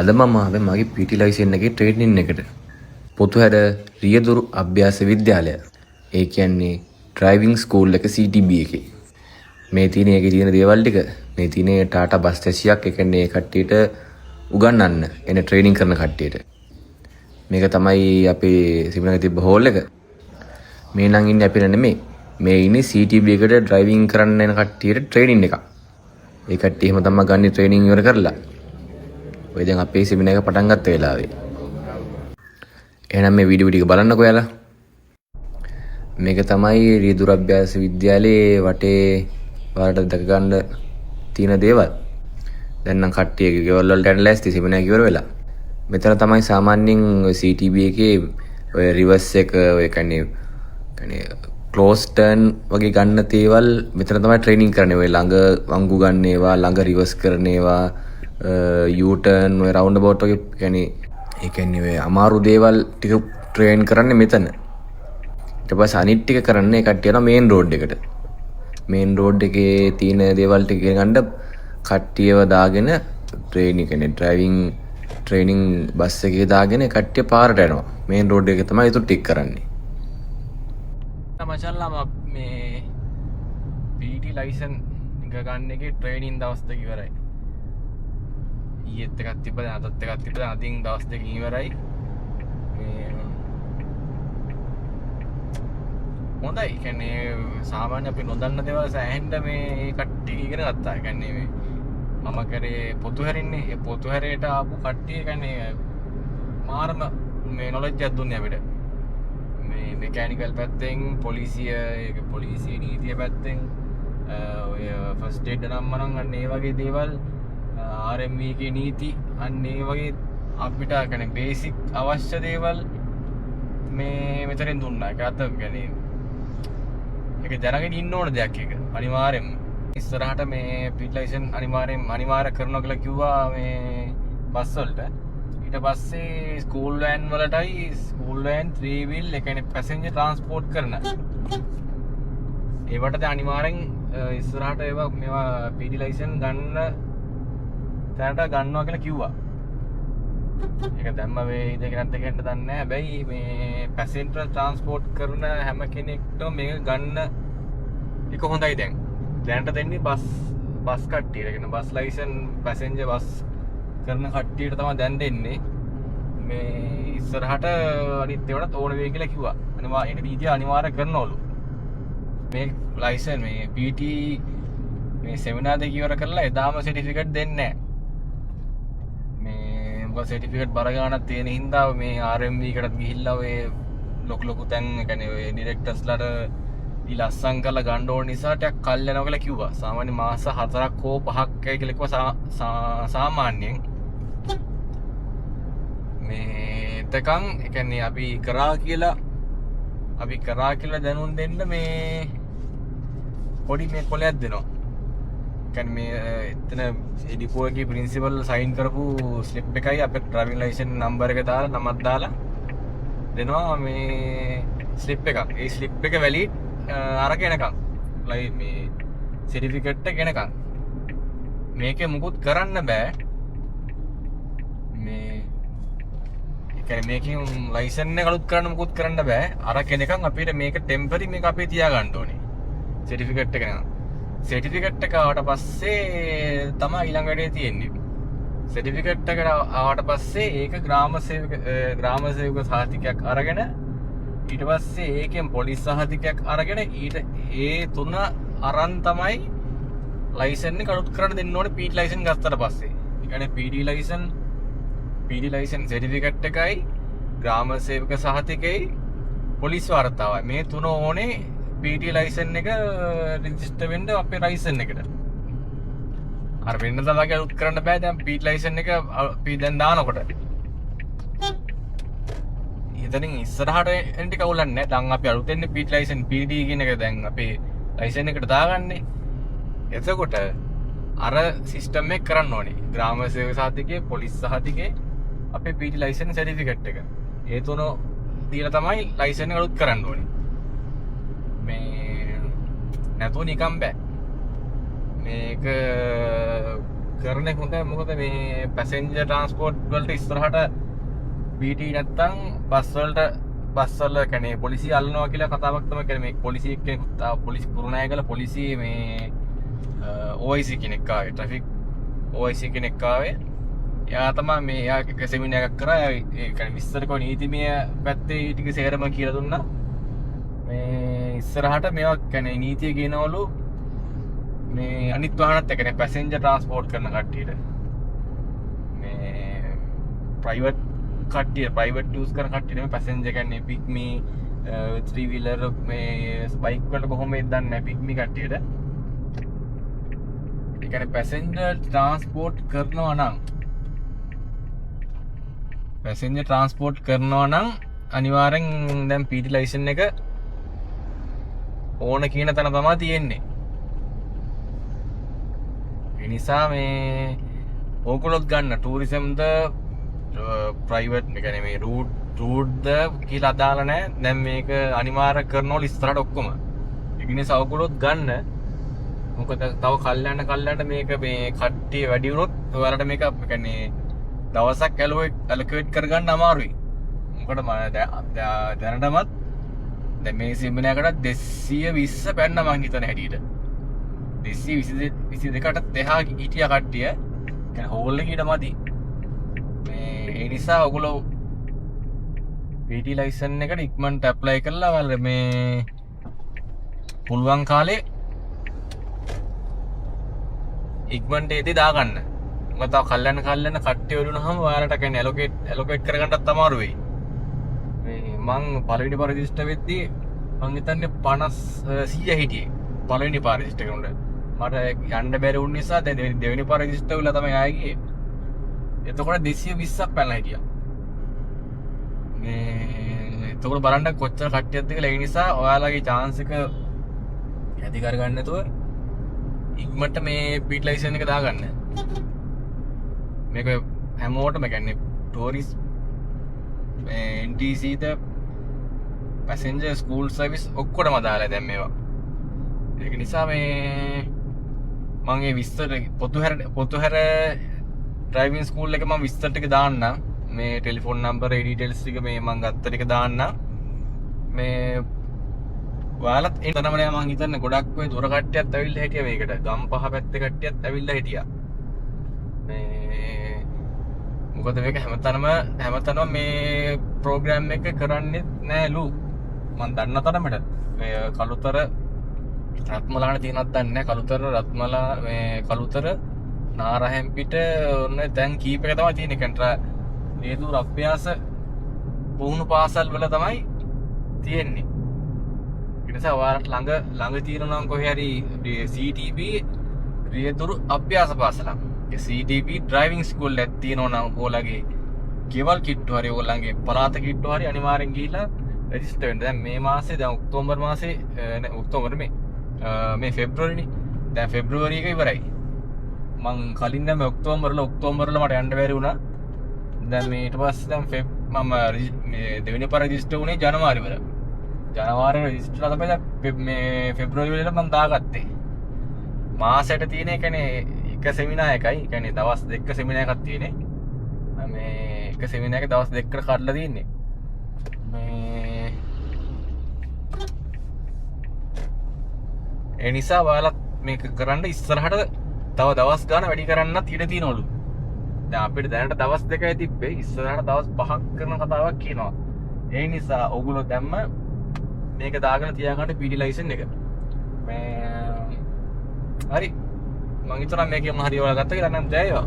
අද මම ආවේ මගේ PT ලයිසන් එකේ ට්‍රේනින් එකට. පොතුහැර රියදුරු අභ්‍යාස විද්‍යාලය. ඒ කියන්නේ ඩ්‍රයිවිං ස්කූල් එක CTB එකේ. මේ තියෙන එකේ තියෙන දේවල් ටික මේ තියෙන ටාටා බස් 800ක් ඒ කියන්නේ ඒ කට්ටියට උගන්වන්න එන ට්‍රේනින් කරන කට්ටියට. මේක තමයි අපේ සිමනගේ තිබ්බ හෝල් එක. මේ නම් ඉන්නේ අපේ නෙමෙයි. මේ ඉන්නේ CTB එකට ඩ්‍රයිවිං කරන්න එන කට්ටියට ට්‍රේනින් එකක්. ඒ කට්ටිය එහෙම තමයි ගන්නේ ට්‍රේනින් ඉවර කරලා. ඔය දැන් අපේ සෙමිනාර් එක පටන් ගත්ත වෙලාවේ. එහෙනම් මේ වීඩියෝ ටික බලන්නකෝ ඔයාලා. මේක තමයි රියදුර අභ්‍යාස විද්‍යාලයේ වටේ ඔයාලට දැක ගන්න තියෙන දේවල්. දැන් නම් කට්ටියගේ ගෙවල් වලට යන්න ලෑස්ති සෙමිනාර් එක ඉවර වෙලා. මෙතන තමයි සාමාන්‍යයෙන් ඔය CTB එකේ ඔය රිවර්ස් එක ඔය කියන්නේ ක්ලෝස් ටර්න් වගේ ගන්න තේවල් මෙතන තමයි ට්‍රේනින් කරන්නේ. ඔය ළඟ වංගු ගන්න ඒවා, ළඟ රිවර්ස් කරන ඒවා, U-turn ඔය රවුන්ඩ් අබවුට් වගේ කියන්නේ ඔය අමාරු දේවල් ටික ට්‍රේන් කරන්නේ මෙතන. ඊට පස්සේ අනිත් ටික කරන්නේ කට්ටිය යනවා මේන් රෝඩ් එකට. මේන් රෝඩ් එකේ තියෙන දේවල් ටික ඉගෙන ගන්න කට්ටියව දාගෙන ඩ්‍රයිවිං ට්‍රේනින් බස් එකේ දාගෙන කට්ටිය පාරට යනවා. මේන් රෝඩ් එකේ තමයි ඒක ටික කරන්නේ. මචල්ලා මේ PT ලයිසන් එක ගන්න එකේ ට්‍රේනින් දවස් දෙක ඉවරයි. ඊයේත් එකක් තිබ්බ දැන් අදත් එකක් තිබ්බ දැන් අදින් දවස් දෙකකින් ඉවරයි. මේ හොඳයි. කියන්නේ සාමාන්‍ය අපි නොදන්න දේවල් සෑහෙන්න මේ කට්ටිය ඉගෙන ගත්තා. ඒ කියන්නේ මේ මම කරේ පොතුහැරින්නේ. ඒ පොතුහැරේට ආපු කට්ටිය කියන්නේ මාරම මේ නොලෙජ් එකක් දුන්නේ අපිට. මේ මෙකැනිකල් පැත්තෙන් පොලිසිය නීතිය පැත්තෙන් ඔය ෆස්ට් එඩ් නම් මනම් අන්න ඒ වගේ දේවල් RMV එකේ නීති අන්න ඒ වගේ අපිට කියන්නේ බේසික් අවශ්‍ය දේවල් මේ මෙතනින් දුන්නා. ඒක අත කියන්නේ ඒක දැනගෙන ඉන්න ඕන දෙයක් ඒක. අනිවාර්යෙන්ම ඉස්සරහට මේ PT ලයිසන් අනිවාර්ය කරනවා කියලා කිව්වා මේ බස් වලට. ඊට පස්සේ ස්කූල් වෑන් වලටයි ස්කූල් වෑන් 3 wheel ඒ කියන්නේ පැසෙන්ජර් ට්‍රාන්ස්පෝර්ට් කරන ඒවට දැන් අනිවාර්යෙන් ඉස්සරහට මේවා PT ලයිසන් ගන්න තැනට ගන්නවා කියලා කිව්වා. ඒක දැම්ම වේද කියලා නැත්ද කියන්න දන්නේ නැහැ. හැබැයි මේ පැසෙන්ජර් ට්‍රාන්ස්පෝර්ට් කරන හැම කෙනෙක්ටම මේක ගන්න එක හොඳයි දැන්. දැනට දෙන්නේ බස් කට්ටියට. ඒ කියන්නේ බස් ලයිසන් පැසෙන්ජර් බස් කරන කට්ටියට තමයි දැන් දෙන්නේ. මේ ඉස්සරහට අනිත් ඒවාට ඕන වෙයි කියලා කිව්වා. ඒක නීතිය අනිවාර්ය කරනවලු. මේ ලයිසන් මේ PT මේ සෙමිනාර් දෙක ඉවර කරලා එදාම සර්ටිෆිකේට් දෙන්නේ නැහැ. මේ මොකද සර්ටිෆිකේට් බර ගන්නක් තියෙන හින්දා මේ RMV එකටත් ගිහිල්ලා ඔය ලොකු තැන් ඒ කියන්නේ ඔය ඩිරෙක්ටර්ස්ලාට ලස්සන් කරලා ගන්න ඕන නිසා ටිකක් කල් යනවා කියලා කිව්වා. සාමාන්‍ය මාස 4ක් හෝ 5ක් ඇයි කියලා කිව්වා සාමාන්‍යයෙන්. මේ එතකන් ඒ කියන්නේ අපි කරා කියලා දැනුම් දෙන්න මේ පොඩි මේ කොලයක් දෙනවා. කියන්නේ මේ එතන ඩිපෝ එකේ ප්‍රින්සිපල් සයින් කරපු ස්ලිප් එකයි අපේ ඩ්‍රයිවිං ලයිසන් නම්බර් එක දාලා නමක් දාලා දෙනවා මේ ස්ලිප් එකක්. ඒ ස්ලිප් එක වැලිඩ් අරගෙනකම් මේ සර්ටිෆිකේට් එක ගෙනකම් මේකේ මුකුත් කරන්න බෑ. මේ ඒ කියන්නේ මේකෙන් ලයිසන් එක අලුත් කරන්න මුකුත් කරන්න බෑ. අර කෙනකම් අපිට මේක ටෙම්පරරි මේක අපේ තියා ගන්න ඕනේ. සර්ටිෆිකේට් එක නේද? සර්ටිෆිකේට් එක ආවට පස්සේ තමයි ඊළඟ වැඩේ තියෙන්නේ. සර්ටිෆිකේට් එක ආවට පස්සේ ඒක ග්‍රාම සේවක සහතිකයක් අරගෙන ඊට පස්සේ ඒකෙන් පොලිස් සහතිකයක් අරගෙන ඒ තුන අරන් තමයි ලයිසන් එක අලුත් කරන්න දෙන්න ඕනේ. PT ලයිසන් ගත්තට පස්සේ. ඒ කියන්නේ PT ලයිසන් සර්ටිෆිකේට් එකයි ග්‍රාම සේවක සහතිකයයි පොලිස් වාර්තාවයි මේ තුන ඕනේ PT ලයිසන් එක රෙජිස්ටර් වෙන්න අපේ ලයිසන් එකට. අර වෙනද වගේ අලුත් කරන්න බෑ. දැන් PT ලයිසන් එක අපි දැන් දානකොට එතනින් ඉස්සරහට එන්න කවුලක් නැහැ. දැන් අපි අලුතෙන් PT ලයිසන් PD කියන එක දැන් අපේ ලයිසන් එකට දාගන්නේ. එතකොට අර සිස්ටම් එක කරන්න ඕනේ. ග්‍රාම සේවක සහතිකේ, පොලිස් සහතිකේ, අපේ PT ලයිසන් සර්ටිෆිකේට් එක. ඒ තුන දීලා තමයි ලයිසන් එක අලුත් කරන්න ඕනේ. මේ නැතුව නිකම් බෑ. මේක කරන එක හොඳයි. මොකද මේ පැසෙන්ජර් ට්‍රාන්ස්පෝර්ට් වලට ඉස්සරහට PT නැත්තම් බස් වල කියන්නේ පොලිසිය අල්ලනවා කියලා කතාවක් තමයි කියන්නේ. මේ පොලිසිය කෙනෙක් පොලිසි කුරුණෑගල පොලිසිය මේ OIC කෙනෙක් ආවේ, ට්‍රැෆික් OIC කෙනෙක් ආවේ. එයා තමයි මේ එයා එක සෙමිනාර් එකක් කරා. ඒ කියන්නේ විස්තර කරන නීතිමය පැත්තේ ටික සේරම කියලා දුන්නා. මේ ඉස්සරහට මේවා කියන්නේ නීතිය කියනවලු මේ අනිත් වාහනත් එක්ක නේ පැසෙන්ජර් ට්‍රාන්ස්පෝර්ට් කරන කට්ටියට මේ ප්‍රයිවට් කට්ටිය ප්‍රයිවට් යූස් කරන කට්ටිය නෙමෙයි පැසෙන්ජර් කියන්නේ පිග්මි 3 wheeler මේ බයික් වලට කොහොමද දන්නේ නැහැ පිග්මි කට්ටියට. ඒ කියන්නේ පැසෙන්ජර් ට්‍රාන්ස්පෝර්ට් කරනවා නම් අනිවාර්යෙන් දැන් PT ලයිසන් එක ඕන කියන තැන තමයි තියෙන්නේ. ඒ නිසා මේ ඕගොල්ලොත් ගන්න ටූරිසම්ද ප්‍රයිවට් එක කියන්නේ මේ රූට්ද කියලා අදාළ නැහැ. දැන් මේක අනිවාර්ය කරනවල ඉස්සරහට ඔක්කොම. ඒ නිසා ඕගොල්ලොත් ගන්න. මොකද තව කල්යන්න මේක මේ කට්ටිය වැඩි වුණොත් ඔයාලට මේක කියන්නේ දවසක් ඇලොකේට් කරගන්න අමාරුයි. මොකද මම දැනටමත් දැන් මේ සෙමිනාරකට 220 පැන්න මං හිතන හැටියට 222ට එහා හිටිය කට්ටිය කියන්නේ හෝල් එකේ ඉඩමදි. මේ ඒ නිසා ඔයගොල්ලෝ PT ලයිසන් එකට ඉක්මනට ඇප්ලයි කරලා ඔයාලා මේ පුළුවන් කාලේ ඉක්මනට ඒදී දාගන්න. මොකද තව කල්යන්න කට්ටිය වුණාම ඔයාලට කියන්නේ ඇලොකේට් කරගන්නත් අමාරු වෙයි. මේ මං පළවෙනි පාර රෙජිස්ටර් වෙද්දී මං හිතන්නේ 100 හිටියේ පළවෙනි පාර රෙජිස්ටර් කරනකොට. මට යන්න බැරි වුණ නිසා දැන් දෙවෙනි පාර රෙජිස්ටර් වෙලා තමයි ආයේ ගියේ. එතකොට 220ක් පැනලා හිටියා. මේ එතකොට බලන්න කොච්චර කට්ටියක්ද කියලා. ඒ නිසා ඔයාලගේ chance එක ඇති කරගන්න නැතුව ඉක්මනට මේ PT ලයිසන් එක දාගන්න. මේක හැමෝටම කියන්නේ ටූරිස්ට් NTC ද පැසෙන්ජර් ස්කූල් සර්විස් ඔක්කොටම දාලා දැන් මේවා. ඒක නිසා මේ මම මේ විස්තර පොතුහැර ඩ්‍රයිවිං ස්කූල් එක මම විස්තර ටික දාන්න. මේ ටෙලිෆෝන් නම්බර් ඒ ඩීටේල්ස් ටික මේ මම ගත්ත ටික දාන්න. මේ ඔයාලත් එතනම නෑ මං හිතන්නේ ගොඩක් වෙයි දුර කට්ටියත් ඇවිල්ලා හිටියා මේකට. ගම්පහ පැත්තේ කට්ටියත් ඇවිල්ලා හිටියා. මේ මොකද මේක හැමතැනම මේ ප්‍රෝග්‍රෑම් එක කරන්නේ නෑලු. මම දන්න තරමට මේ කළුතර රත්මලාන තියෙනවද දන්නේ නෑ. කළුතර රත්මලා මේ කළුතර නාරහෙම්පිට ඔන්න දැන් කීප එක තමයි තියෙන්නේ. කන්ට්‍රා හේතු අභ්‍යාස පුහුණු පාසල් වල තමයි තියෙන්නේ. ඒ නිසා ඔයාලට ළඟ තියෙනවා නම් කොහේ හරි CTP රියදුරු අභ්‍යාස පාසලක්. ඒ CTP ඩ්‍රයිවිං ස්කූල් එකක් තියෙනවා නම් ඔයාලගේ ගෙවල් කිට්ටු හරි ඔයාලගේ පළාත කිට්ටු හරි අනිවාර්යෙන් ගිහිල්ලා රෙජිස්ටර් වෙන්න. දැන් මේ මාසේ දැන් ඔක්තෝබර් මාසේ මේ ෆෙබ්‍රුවරිනේ. දැන් ෆෙබ්‍රුවරි එක ඉවරයි. මං කලින් නම් ඔක්තෝබර් වල මට යන්න බැරි වුණා. දැන් මේ ඊට පස්සේ දැන් මම මේ දෙවෙනි පාර රෙජිස්ටර් වුණේ ජනවාරි වල. ජනවාරි රෙජිස්ටර් තමයි මේ ෆෙබ්‍රුවරි වල මම දාගත්තේ. මාසෙට තියෙන එකනේ එක සෙමිනාර් එකයි. ඒ කියන්නේ දවස් දෙක සෙමිනාර් එකක් තියෙන්නේ. මේ එක සෙමිනාර් එක දවස් දෙකකට කඩලා තියෙන්නේ. මේ ඒ නිසා ඔයාලත් මේක කරන්න ඉස්සරහට තව දවස් ගන්න වැඩි කරන්නත් ඉඩ තියෙනවලු. දැන් අපිට දැනට දවස් 2යි තිබ්බේ. ඉස්සරහට දවස් 5ක් කරන කතාවක් කියනවා. ඒ නිසා ඔයගොල්ලෝ දැම්ම මේක දාගෙන තියාගන්න PT ලයිසන් එක. මේ හරි මං හිතනවා මේකෙම හරි ඔයාලා ගත්තා කියලා නම් ජය වේවා.